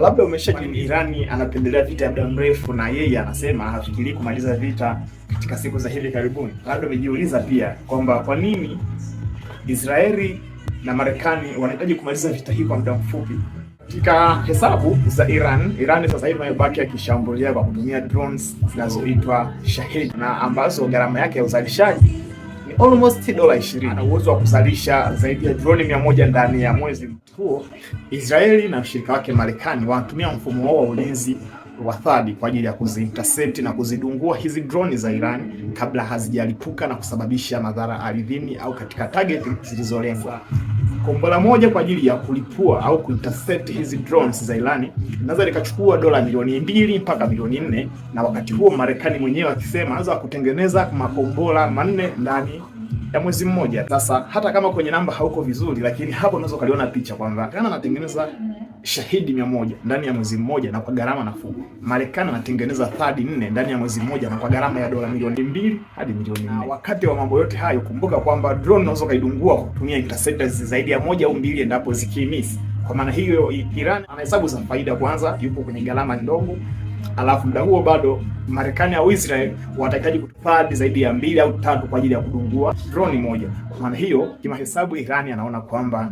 Labda umeshajua Irani anapendelea vita ya muda mrefu, na yeye anasema hafikirii kumaliza vita katika siku za hivi karibuni. Labda umejiuliza pia kwamba kwa nini Israeli na Marekani wanahitaji kumaliza vita hii kwa muda mfupi. Katika hesabu za Iran sasa hivi imebaki akishambulia kwa kutumia drones zinazoitwa Shahid, na ambazo gharama yake ya uzalishaji ni almost $20. Ana uwezo wa kuzalisha zaidi ya droni 100 ndani ya mwezi huo. Israeli na mshirika wake Marekani wanatumia mfumo wao wa ulinzi wa THAAD kwa ajili ya kuzintercept na kuzidungua hizi droni za Iran kabla hazijalipuka na kusababisha madhara ardhini au katika target zilizolengwa. Kombora moja kwa ajili ya kulipua au kuintercept hizi drones za Iran inaweza likachukua dola milioni 2 mpaka milioni 4, na wakati huo Marekani mwenyewe akisema anaweza kutengeneza makombora 4 ndani ya mwezi mmoja. Sasa hata kama kwenye namba hauko vizuri, lakini hapo unaweza kuliona picha kwamba kana anatengeneza Shahidi 100 ndani ya mwezi mmoja na kwa gharama nafuu. Marekani anatengeneza THAAD 4 ndani ya mwezi mmoja na kwa gharama ya dola milioni 2 hadi milioni 4. Wakati wa mambo yote hayo, kumbuka kwamba drone unaweza kaidungua kwa kutumia interceptors zaidi ya 1 au 2 endapo zikimiss. Kwa maana hiyo Iran anahesabu za faida, kwanza yupo kwenye gharama ndogo, alafu muda huo bado Marekani au Israel watahitaji kutufadhi zaidi ya 2 au 3 kwa ajili ya kudungua drone moja. Kwa maana hiyo kimahesabu Iran anaona kwamba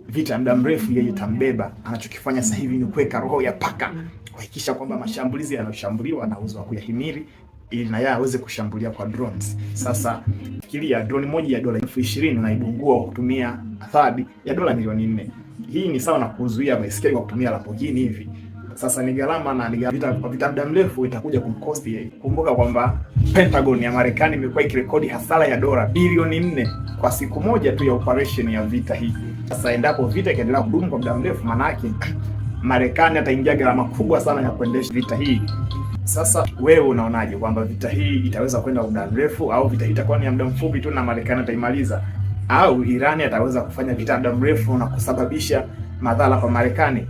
vita muda mrefu yeye tambeba. Anachokifanya sasa hivi ni kuweka roho ya paka, kuhakikisha kwamba mashambulizi yanayoshambuliwa na uwezo wa kuyahimili ili na yeye aweze kushambulia kwa drones. Sasa fikiria drone moja ya dola 20,000 unaidungua kutumia THAAD ya dola milioni 4. Hii ni sawa na kuzuia baiskeli kwa kutumia Lamborghini hivi. Sasa ni gharama na ni vita muda mrefu itakuja kumcost yeye. Kumbuka kwamba Pentagon ya Marekani imekuwa ikirekodi hasara ya dola bilioni 4 kwa siku moja tu ya operation ya vita hii. Sasa endapo vita ikaendelea kudumu kwa muda mrefu, maana yake Marekani ataingia gharama kubwa sana ya kuendesha vita hii. Sasa wewe unaonaje kwamba vita hii itaweza kwenda muda mrefu, au vita hii itakuwa ni ya muda mfupi tu na Marekani ataimaliza, au Irani ataweza kufanya vita muda mrefu na kusababisha madhara kwa Marekani?